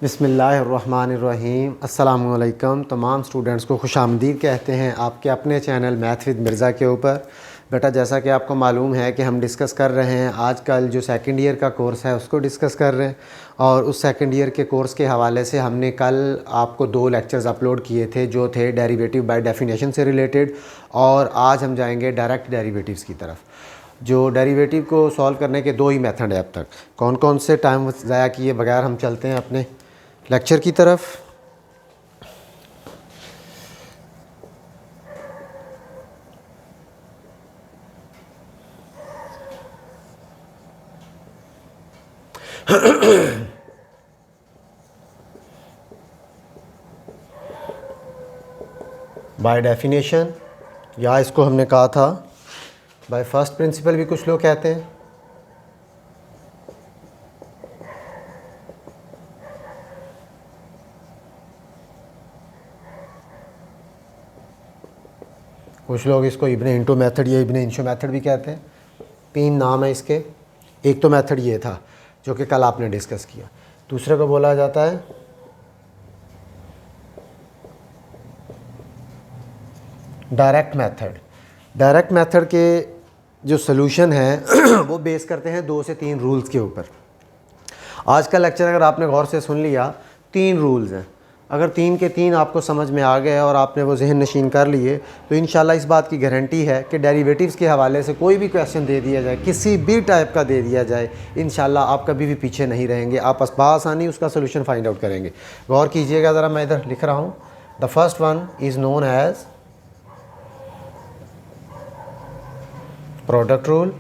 बिस्मिल्लाहिर्रहमानिर्रहीम। अस्सलामुअलैकुम। तमाम स्टूडेंट्स को खुशामदीद कहते हैं आपके अपने चैनल मैथ विद मिर्ज़ा के ऊपर। बेटा, जैसा कि आपको मालूम है कि हम डिस्कस कर रहे हैं आजकल जो सेकंड ईयर का कोर्स है उसको डिस्कस कर रहे हैं, और उस सेकंड ईयर के कोर्स के हवाले से हमने कल आपको 2 लेक्चर्स अपलोड किए थे जो थे डेरिवेटिव बाय डेफिनेशन से रिलेटेड, और आज हम जाएंगे डायरेक्ट डेरिवेटिव्स की तरफ। जो डेरिवेटिव को सॉल्व करने के 2 ही मेथड है अब तक। कौन कौन से टाइम ज़ाया किए बगैर हम चलते हैं अपने लेक्चर की तरफ। बाय डेफिनेशन, या इसको हमने कहा था बाय फर्स्ट प्रिंसिपल भी कुछ लोग कहते हैं। कुछ लोग इसको इब्ने इंटू मेथड या इब्ने इंशो मेथड भी कहते हैं। 3 नाम है इसके। एक तो मेथड ये था जो कि कल आपने डिस्कस किया। दूसरे को बोला जाता है डायरेक्ट मेथड। डायरेक्ट मेथड के जो सॉल्यूशन है वो बेस करते हैं 2 से 3 रूल्स के ऊपर। आज का लेक्चर अगर आपने गौर से सुन लिया, 3 रूल्स हैं। अगर 3 के 3 आपको समझ में आ गए और आपने वो जहन नशीन कर लिए तो इंशाल्लाह इस बात की गारंटी है कि डेरिवेटिव्स के हवाले से कोई भी क्वेश्चन दे दिया जाए, किसी भी टाइप का दे दिया जाए, इंशाल्लाह आप कभी भी पीछे नहीं रहेंगे। आप बआसानी उसका सोल्यूशन फाइंड आउट करेंगे। गौर कीजिएगा ज़रा, मैं इधर लिख रहा हूँ। The first one is known as product rule.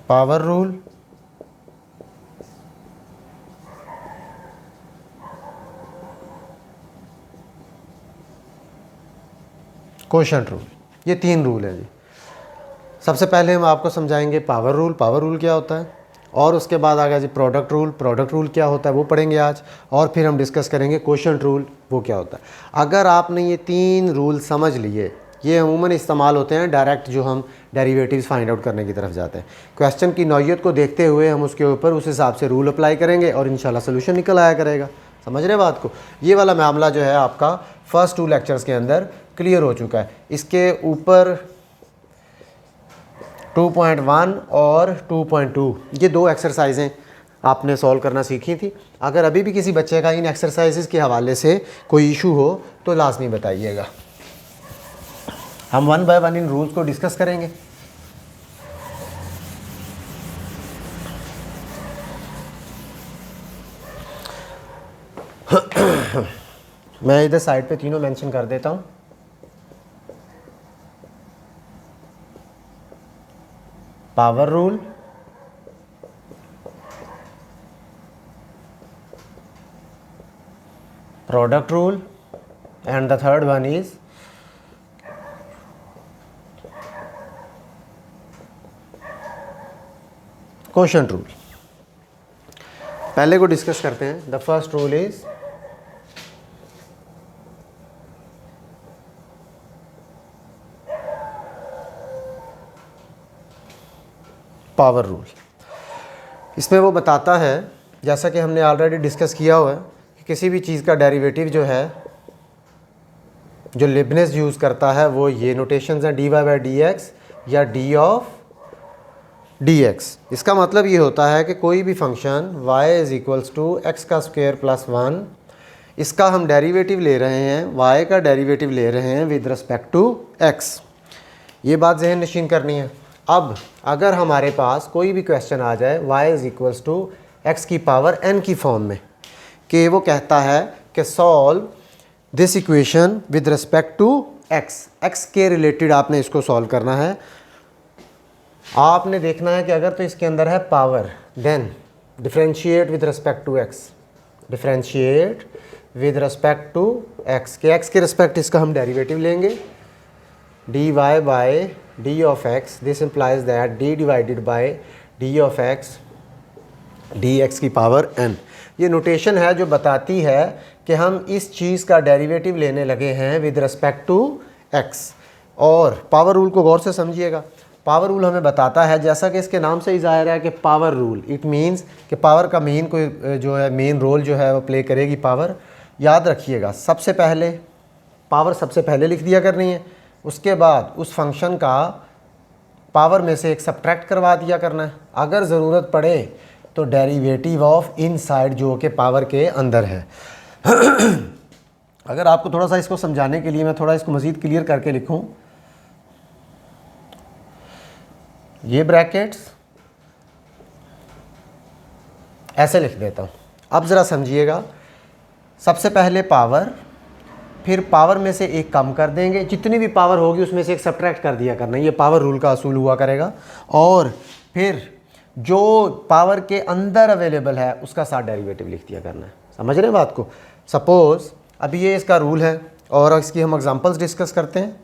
Power rule. Quotient rule. ये 3 रूल हैं जी। सबसे पहले हम आपको समझाएंगे पावर रूल। पावर रूल क्या होता है, और उसके बाद आ गया जी प्रोडक्ट रूल। प्रोडक्ट रूल क्या होता है वो पढ़ेंगे आज, और फिर हम डिस्कस करेंगे कोशेंट रूल वो क्या होता है। अगर आपने ये 3 रूल समझ लिए, ये अमूमन इस्तेमाल होते हैं डायरेक्ट जो हम डेरिवेटिव्स फाइंड आउट करने की तरफ जाते हैं। क्वेश्चन की नौइयत को देखते हुए हम उसके ऊपर उस हिसाब से रूल अप्लाई करेंगे और इंशाल्लाह सोल्यूशन निकल आया करेगा। समझ रहे बात को। ये वाला मामला जो है आपका फर्स्ट 2 लेक्चर्स के अंदर क्लियर हो चुका है। इसके ऊपर 2.1 और 2.2 ये 2 एक्सरसाइजें आपने सॉल्व करना सीखी थी। अगर अभी भी किसी बच्चे का इन एक्सरसाइजेस के हवाले से कोई इशू हो तो लाजमी बताइएगा। हम 1 बाय 1 इन रूल्स को डिस्कस करेंगे। मैं इधर साइड पे तीनों मेंशन कर देता हूँ। Power rule, product rule, and the third one is quotient rule. पहले को डिस्कस करते हैं। The first rule is power rule. इसमें वो बताता है, जैसा कि हमने ऑलरेडी डिस्कस किया हुआ है, कि किसी भी चीज़ का डेरिवेटिव जो है, जो लिबनिज़ यूज़ करता है वो ये नोटेशंस हैं, dy बाई डी एक्स या डी ऑफ डी एक्स। इसका मतलब ये होता है कि कोई भी function y is equals to x का स्क्वायर प्लस 1, इसका हम डेरिवेटिव ले रहे हैं, y का डेरिवेटिव ले रहे हैं विद रिस्पेक्ट टू x। ये बात जहन नशीन करनी है। अब अगर हमारे पास कोई भी क्वेश्चन आ जाए y is equals to x की पावर n की फॉर्म में, कि वो कहता है कि solve this equation with respect to x के रिलेटेड आपने इसको सॉल्व करना है। आपने देखना है कि अगर तो इसके अंदर है power, then differentiate with respect to x, differentiate with respect to x, के x के रिस्पेक्ट इसका हम डेरिवेटिव लेंगे। dy by D of x, this implies that d divided by D of x dx की पावर n। ये notation है जो बताती है कि हम इस चीज़ का डेरिवेटिव लेने लगे हैं विद रिस्पेक्ट टू x। और पावर रूल को गौर से समझिएगा। पावर रूल हमें बताता है, जैसा कि इसके नाम से ही ज़ाहिर है कि पावर रूल, इट मीन्स कि पावर का मेन कोई जो है मेन रोल जो है वो प्ले करेगी पावर। याद रखिएगा, सबसे पहले पावर सबसे पहले लिख दिया करनी है, उसके बाद उस फंक्शन का पावर में से एक सब्ट्रैक्ट करवा दिया करना है। अगर ज़रूरत पड़े तो डेरिवेटिव ऑफ इनसाइड जो कि पावर के अंदर है। अगर आपको थोड़ा सा इसको समझाने के लिए मैं थोड़ा इसको मज़ीद क्लियर करके लिखूं, ये ब्रैकेट्स ऐसे लिख देता हूँ। अब ज़रा समझिएगा, सबसे पहले पावर, फिर पावर में से एक कम कर देंगे, जितनी भी पावर होगी उसमें से एक सब्ट्रैक्ट कर दिया करना, ये पावर रूल का असूल हुआ करेगा। और फिर जो पावर के अंदर अवेलेबल है उसका साथ डेरिवेटिव लिख दिया करना है। समझ रहे हैं बात को? सपोज़ अभी ये इसका रूल है और इसकी हम एग्जांपल्स डिस्कस करते हैं।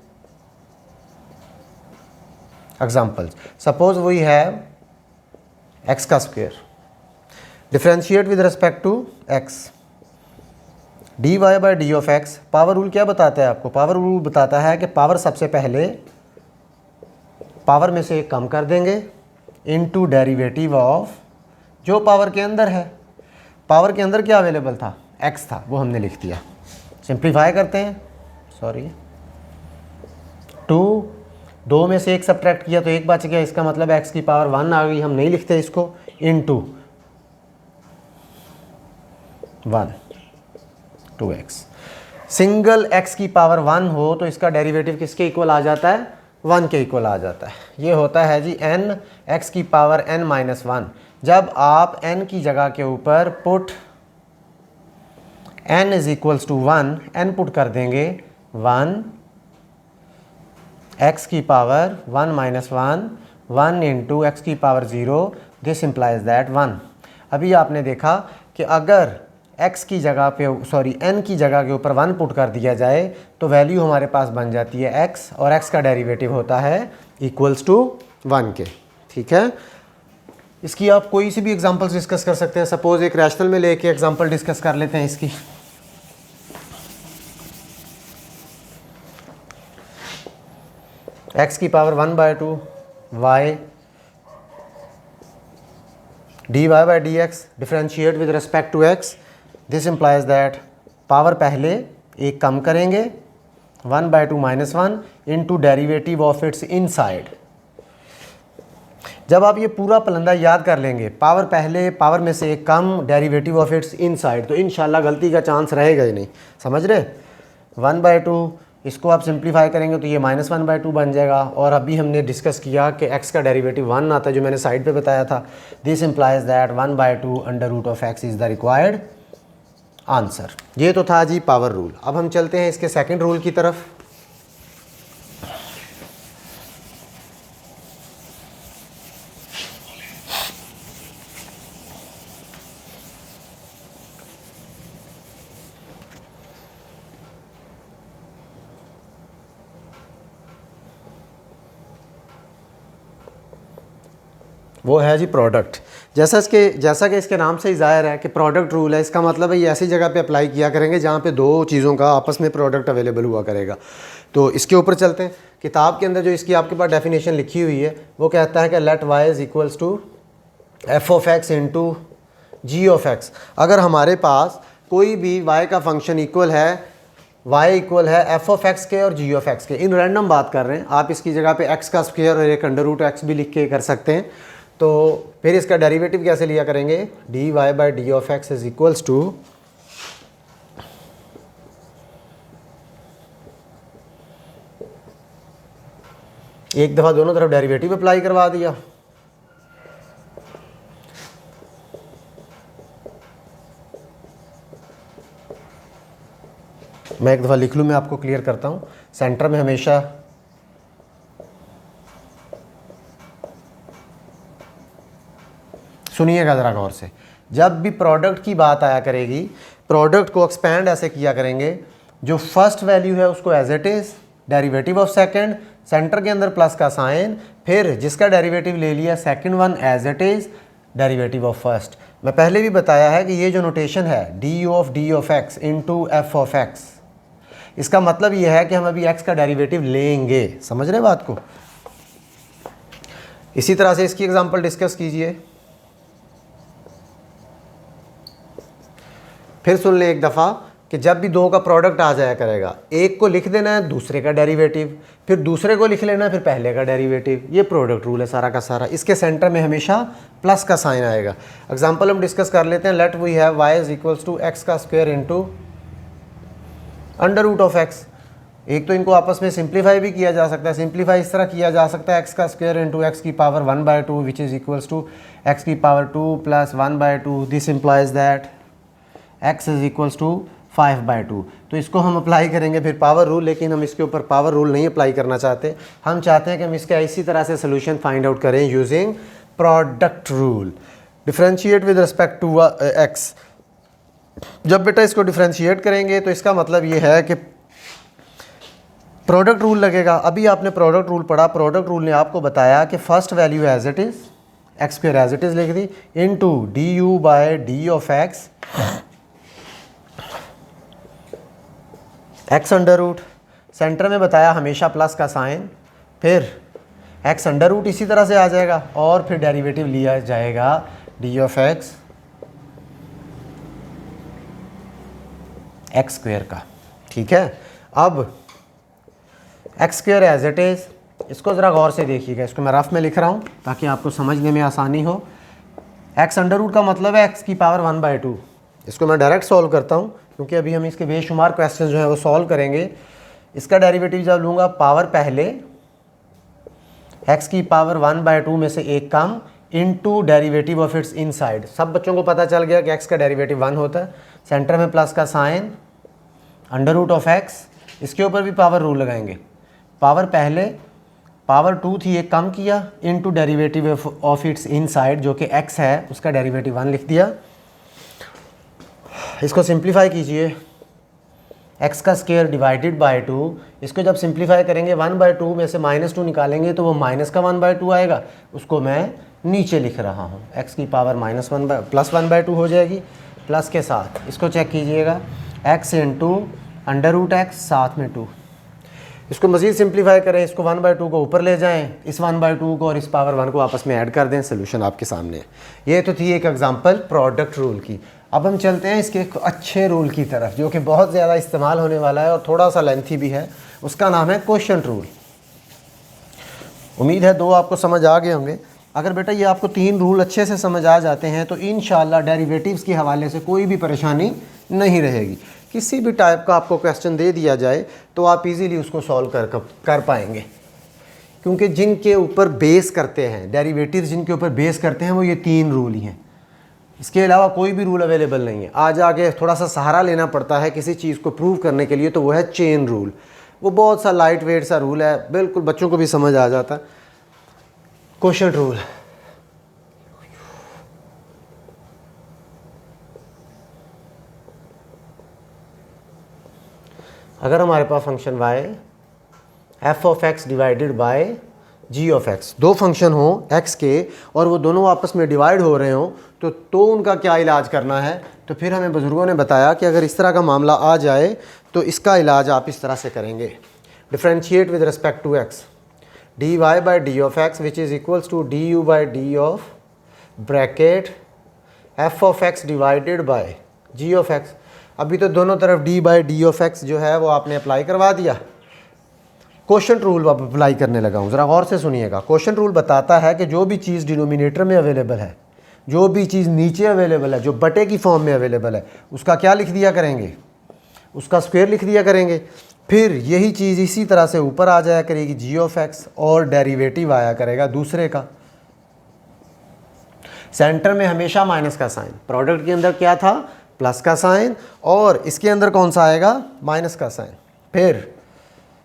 Examples, suppose we have X का square, differentiate with respect to X, D Y by D of X. Power rule क्या बताता है आपको? पावर रूल बताता है कि पावर सबसे पहले पावर में से एक कम कर देंगे इनटू डेरिवेटिव ऑफ जो पावर के अंदर है। पावर के अंदर क्या अवेलेबल था? एक्स था, वो हमने लिख दिया। सिंप्लीफाई करते हैं, सॉरी, 2 में से एक सब्ट्रैक्ट किया तो एक बच गया, इसका मतलब एक्स की पावर 1 आ गई। हम नहीं लिखते इसको, इनटू 1 2x। सिंगल x की पावर 1 हो तो इसका डेरिवेटिव किसके इक्वल आ जाता है? 1 के इक्वल आ जाता है। ये होता है जी n x की पावर n माइनस 1। जब आप n की जगह के ऊपर put n is equals to 1, n put कर देंगे 1 x की पावर 1 माइनस 1 इंटू एक्स की पावर 0, दिस इम्प्लाइज दैट 1। अभी आपने देखा कि अगर x की जगह पे n की जगह के ऊपर 1 पुट कर दिया जाए तो वैल्यू हमारे पास बन जाती है x, और x का डेरिवेटिव होता है इक्वल्स टू 1 के। ठीक है, इसकी आप कोई सी भी एग्जांपल्स डिस्कस कर सकते हैं। सपोज एक रैशनल में लेके एग्जांपल डिस्कस कर लेते हैं इसकी। x की power 1/2 y dy by dx, differentiate with respect to x, this implies that power पहले एक कम करेंगे 1/2 minus 1 into derivative of its inside. जब आप ये पूरा पलंदा याद कर लेंगे, पावर पहले, पावर में से एक कम, डेरिवेटिव ऑफ इट्स इनसाइड, तो इंशाल्लाह गलती का चांस रहेगा ही नहीं। समझ रहे? 1/2 इसको आप सिंप्लीफाई करेंगे तो ये -1/2 बन जाएगा। और अभी हमने डिस्कस किया कि x का डेरिवेटिव 1 आता है, जो मैंने साइड पे बताया था। This implies that 1/2 under root of x is the required answer. ये तो था जी पावर रूल। अब हम चलते हैं इसके सेकंड रूल की तरफ। वो है जी प्रोडक्ट। जैसा कि इसके नाम से ही ज़ाहिर है कि प्रोडक्ट रूल है, इसका मतलब है ये ऐसी जगह पे अप्लाई किया करेंगे जहाँ पे दो चीज़ों का आपस में प्रोडक्ट अवेलेबल हुआ करेगा। तो इसके ऊपर चलते हैं। किताब के अंदर जो इसकी आपके पास डेफिनेशन लिखी हुई है वो कहता है कि let y is equals to f of x into g of x. अगर हमारे पास कोई भी y का फंक्शन इक्वल है, y इक्वल है एफ ऑफ एक्स के और जी ऑफ एक्स के, इन रैंडम बात कर रहे हैं, आप इसकी जगह पे x का स्क्वायर और एक अंडर रूट एक्स भी लिख के कर सकते हैं। तो फिर इसका डेरिवेटिव कैसे लिया करेंगे? D Y by D of x is equals to एक दफ़ा दोनों तरफ डेरिवेटिव अप्लाई करवा दिया, मैं एक दफ़ा लिख लूँ, मैं आपको क्लियर करता हूँ। सेंटर में हमेशा सुनिएगा ज़रा गौर से, जब भी प्रोडक्ट की बात आया करेगी, प्रोडक्ट को एक्सपेंड ऐसे किया करेंगे, जो फर्स्ट वैल्यू है उसको as it is, derivative of second, center के अंदर प्लस का साइन, फिर जिसका डेरिवेटिव ले लिया second one as it is, derivative of first. मैं पहले भी बताया है कि ये जो नोटेशन है D of x into F of x, इसका मतलब ये है कि हम अभी एक्स का डेरिवेटिव लेंगे। समझ रहे बात को? इसी तरह से इसकी एग्जांपल डिस्कस कीजिए। फिर सुन ले एक दफ़ा कि जब भी दो का प्रोडक्ट आ जाया करेगा, एक को लिख देना है दूसरे का डेरिवेटिव, फिर दूसरे को लिख लेना है फिर पहले का डेरिवेटिव। ये प्रोडक्ट रूल है सारा का सारा। इसके सेंटर में हमेशा प्लस का साइन आएगा। एग्जांपल हम डिस्कस कर लेते हैं। Let we have Y is equals to x का square into under root of X. एक तो इनको आपस में सिंप्लीफाई भी किया जा सकता है। सिंप्लीफाई इस तरह किया जा सकता है, एक्स का स्क्वायर इंटू एक्स की power 1/2 which is equals to x की power 2 plus 1/2। This implies that X is equals to 5/2। तो इसको हम अप्लाई करेंगे फिर पावर रूल, लेकिन हम इसके ऊपर पावर रूल नहीं अप्लाई करना चाहते। हम चाहते हैं कि हम इसका इसी तरह से सोल्यूशन फाइंड आउट करें using product rule. Differentiate with respect to x. जब बेटा इसको डिफरेंशिएट करेंगे तो इसका मतलब ये है कि प्रोडक्ट रूल लगेगा। अभी आपने प्रोडक्ट रूल पढ़ा। प्रोडक्ट रूल ने आपको बताया कि first value as it is X square as it is लिख दी into D U by D of x X under root. Centre में बताया हमेशा प्लस का साइन, फिर एक्स अंडर रूट इसी तरह से आ जाएगा और फिर डेरिवेटिव लिया जाएगा d of x x square का। ठीक है, अब x square as it is, इसको ज़रा गौर से देखिएगा। इसको मैं रफ में लिख रहा हूँ ताकि आपको समझने में आसानी हो। एक्स अंडर रूट का मतलब है एक्स की पावर 1/2। इसको मैं डायरेक्ट सॉल्व करता हूँ क्योंकि अभी हम इसके बेशुमार क्वेश्चन जो है वो सॉल्व करेंगे। इसका डेरिवेटिव जब लूँगा, पावर पहले एक्स की पावर 1/2 में से एक come into derivative of its inside. सब बच्चों को पता चल गया कि एक्स का डेरिवेटिव 1 होता है। सेंटर में प्लस का sine under root of x, इसके ऊपर भी पावर रूल लगाएंगे। पावर पहले पावर 2 थी, एक कम किया into derivative of its inside जो कि एक्स है, उसका डेरिवेटिव 1 लिख दिया। इसको सिंप्लीफाई कीजिए, एक्स का स्क्वायर डिवाइडेड बाय 2। इसको जब सिंप्लीफाई करेंगे 1/2 में से -2 निकालेंगे तो वो माइनस का 1/2 आएगा। उसको मैं नीचे लिख रहा हूँ, एक्स की पावर प्लस 1/2 हो जाएगी प्लस के साथ। इसको चेक कीजिएगा, x into under root x साथ में 2। इसको मज़ीद सिंप्लीफाई करें, इसको 1/2 को ऊपर ले जाएं, इस 1/2 को और इस पावर 1 को आपस में ऐड कर दें, सोल्यूशन आपके सामने है। ये तो थी एक एग्जांपल प्रोडक्ट रूल की। अब हम चलते हैं इसके एक अच्छे रूल की तरफ जो कि बहुत ज़्यादा इस्तेमाल होने वाला है और थोड़ा सा लेंथी भी है। उसका नाम है क्वोशंट रूल। उम्मीद है 2 आपको समझ आ गए होंगे। अगर बेटा ये आपको 3 रूल अच्छे से समझ आ जाते हैं तो इंशाल्लाह डेरिवेटिव्स के हवाले से कोई भी परेशानी नहीं रहेगी। किसी भी टाइप का आपको क्वेश्चन दे दिया जाए तो आप इजीली उसको सॉल्व कर पाएंगे, क्योंकि जिनके ऊपर बेस करते हैं डेरिवेटिव, जिनके ऊपर बेस करते हैं वो ये 3 रूल ही हैं। इसके अलावा कोई भी रूल अवेलेबल नहीं है। आज आगे थोड़ा सा सहारा लेना पड़ता है किसी चीज़ को प्रूव करने के लिए, तो वो है चेन रूल। वो बहुत सा लाइट वेट सा रूल है, बिल्कुल बच्चों को भी समझ आ जाता है। क्वोशंट रूल, अगर हमारे पास function y F of x divided by ji of X, 2 function हों x के और वो दोनों आपस में डिवाइड हो रहे हों तो उनका क्या इलाज करना है। तो फिर हमें बुज़ुर्गों ने बताया कि अगर इस तरह का मामला आ जाए तो इसका इलाज आप इस तरह से करेंगे। Differentiate with respect to x, d Y by D of x which is equals to d u by D of bracket f of x divided by ji of x. अभी तो दोनों तरफ d by D of x जो है वो आपने apply करवा दिया। क्वोशंट रूल अब अप्लाई करने लगा हूँ, ज़रा गौर से सुनिएगा। क्वोशंट रूल बताता है कि जो भी चीज़ डिनोमिनेटर में अवेलेबल है, जो भी चीज़ नीचे अवेलेबल है, जो बटे की फॉर्म में अवेलेबल है, उसका क्या लिख दिया करेंगे, उसका स्क्वायर लिख दिया करेंगे। फिर यही चीज़ इसी तरह से ऊपर आ जाया करेगी जी ऑफ एक्स और डेरिवेटिव आया करेगा दूसरे का। सेंटर में हमेशा माइनस का साइन, प्रोडक्ट के अंदर क्या था, प्लस का साइन, और इसके अंदर कौन सा आएगा, माइनस का साइन। फिर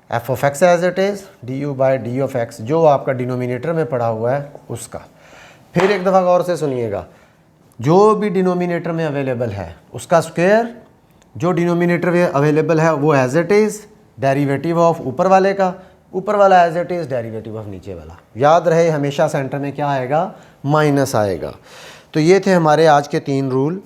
f of x as it is d u by D of x जो आपका डिनोमिनेटर में पड़ा हुआ है उसका। फिर एक दफ़ा गौर से सुनिएगा, जो भी डिनोमिनेटर में अवेलेबल है उसका स्क्वायर, जो डिनोमिनेटर में अवेलेबल है वो as it is derivative of ऊपर वाले का, ऊपर वाला as it is derivative of नीचे वाला। याद रहे हमेशा सेंटर में क्या आएगा, माइनस आएगा। तो ये थे हमारे आज के 3 रूल।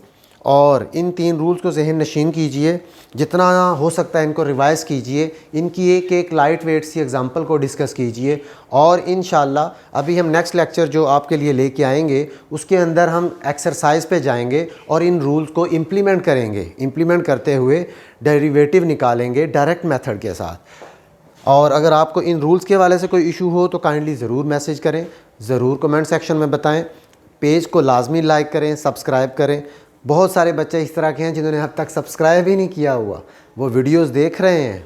और इन 3 रूल्स को ज़हन नशीन कीजिए, जितना हो सकता है इनको रिवाइज़ कीजिए, इनकी एक एक लाइट वेट सी एग्ज़ाम्पल को डिस्कस कीजिए और इंशाल्लाह अभी हम नेक्स्ट लेक्चर जो आपके लिए लेके आएंगे उसके अंदर हम एक्सरसाइज पे जाएंगे और इन रूल्स को इम्प्लीमेंट करेंगे। इम्प्लीमेंट करते हुए डेरिवेटिव निकालेंगे डायरेक्ट मेथड के साथ। और अगर आपको इन रूल्स के हवाले से कोई इशू हो तो काइंडली ज़रूर मैसेज करें, ज़रूर कमेंट सेक्शन में बताएं। पेज को लाजमी लाइक करें, सब्सक्राइब करें। बहुत सारे बच्चे इस तरह के हैं जिन्होंने अब तक सब्सक्राइब ही नहीं किया हुआ, वो वीडियोस देख रहे हैं,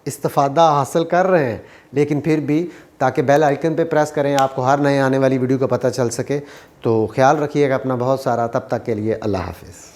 इस्तिफ़ादा हासिल कर रहे हैं, लेकिन फिर भी ताकि बेल आइकन पे प्रेस करें, आपको हर नए आने वाली वीडियो का पता चल सके। तो ख्याल रखिएगा अपना बहुत सारा। तब तक के लिए अल्लाह हाफ़िज़।